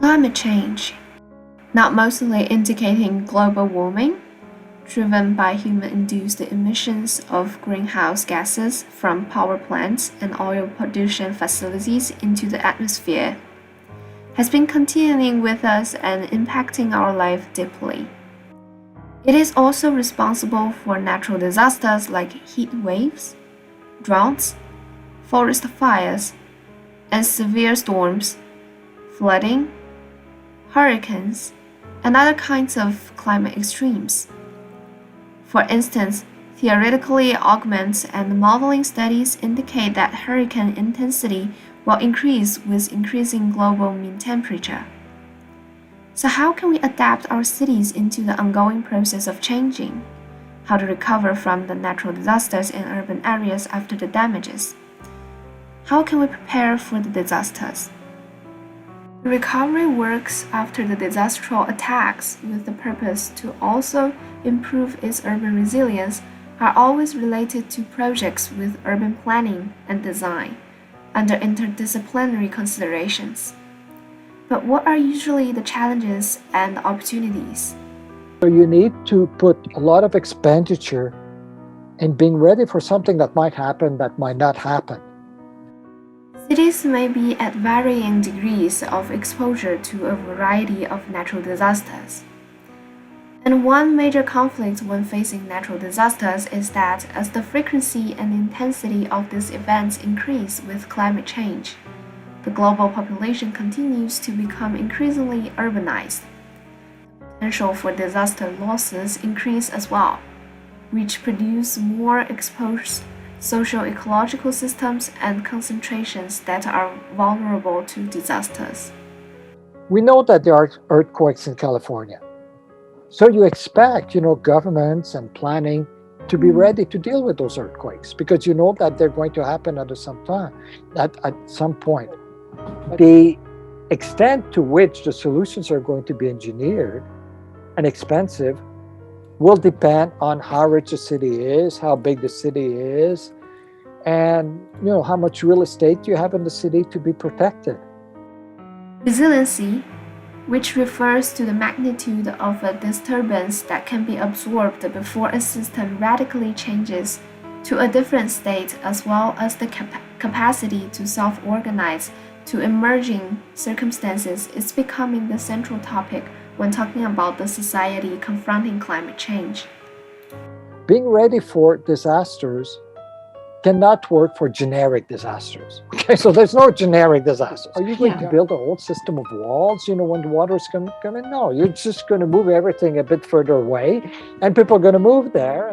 Climate change, not mostly indicating global warming, driven by human-induced emissions of greenhouse gases from power plants and oil production facilities into the atmosphere, has been continuing with us and impacting our life deeply. It is also responsible for natural disasters like heat waves, droughts, forest fires, and severe storms, flooding, hurricanes, and other kinds of climate extremes. For instance, theoretically augments and modeling studies indicate that hurricane intensity will increase with increasing global mean temperature. So how can we adapt our cities into the ongoing process of changing? How to recover from the natural disasters in urban areas after the damages? How can we prepare for the disasters? The recovery works after the disastrous attacks with the purpose to also improve its urban resilience are always related to projects with urban planning and design under interdisciplinary considerations. But what are usually the challenges and opportunities? So you need to put a lot of expenditure in being ready for something that might happen, that might not happen. Cities may be at varying degrees of exposure to a variety of natural disasters. And one major conflict when facing natural disasters is that as the frequency and intensity of these events increase with climate change, the global population continues to become increasingly urbanized. The potential for disaster losses increase as well, which produce more exposed socio-ecological systems and concentrations that are vulnerable to disasters. We know that there are earthquakes in California. So you expect, governments and planning to be ready to deal with those earthquakes because you know that they're going to happen at some time, at some point. The extent to which the solutions are going to be engineered and expensive will depend on how rich the city is, how big the city is, and how much real estate you have in the city to be protected. Resiliency, which refers to the magnitude of a disturbance that can be absorbed before a system radically changes to a different state, as well as the capacity to self-organize to emerging circumstances, is becoming the central topic when talking about the society confronting climate change. Being ready for disasters cannot work for generic disasters. Okay, so there's no generic disaster. Are you going to build a whole system of walls, when the water's coming in? No, you're just going to move everything a bit further away, and people are going to move there.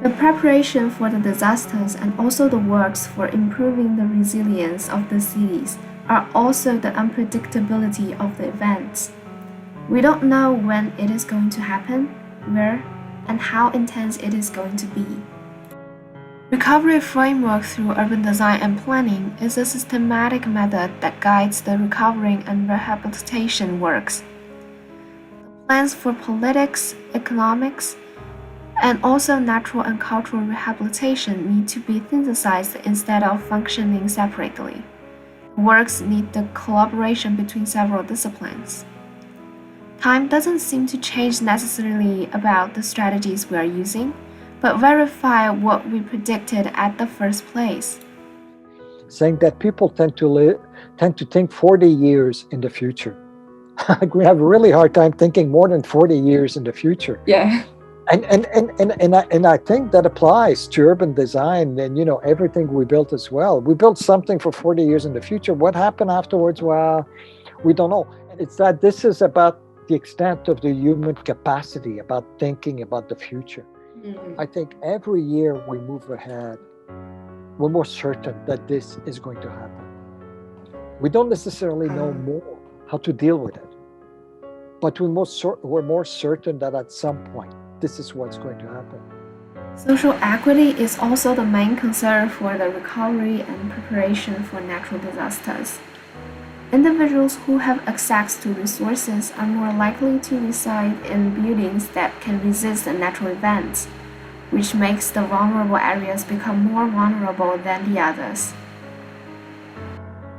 The preparation for the disasters and also the works for improving the resilience of the cities are also the unpredictability of the events. We don't know when it is going to happen, where, and how intense it is going to be. Recovery framework through urban design and planning is a systematic method that guides the recovering and rehabilitation works. The plans for politics, economics, and also natural and cultural rehabilitation need to be synthesized instead of functioning separately. Works need the collaboration between several disciplines. Time doesn't seem to change necessarily about the strategies we are using, but verify what we predicted at the first place. Saying that people tend to think 40 years in the future. We have a really hard time thinking more than 40 years in the future. Yeah. And I think that applies to urban design and everything we built as well. We built something for 40 years in the future. What happened afterwards? Well, we don't know. And it's that this is about the extent of the human capacity, about thinking about the future. Mm-hmm. I think every year we move ahead, we're more certain that this is going to happen. We don't necessarily know more how to deal with it, but we're more certain that at some point, this is what's going to happen. Social equity is also the main concern for the recovery and preparation for natural disasters. Individuals who have access to resources are more likely to reside in buildings that can resist natural events, which makes the vulnerable areas become more vulnerable than the others.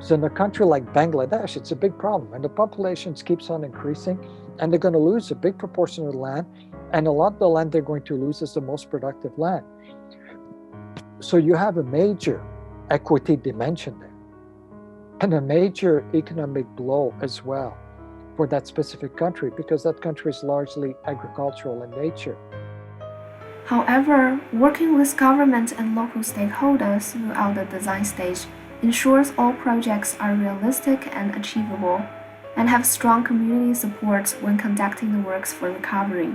So in a country like Bangladesh, it's a big problem, and the population keeps on increasing, and they're going to lose a big proportion of the land, and a lot of the land they're going to lose is the most productive land. So you have a major equity dimension there, and a major economic blow as well for that specific country, because that country is largely agricultural in nature. However, working with government and local stakeholders throughout the design stage ensures all projects are realistic and achievable, and have strong community support when conducting the works for recovery.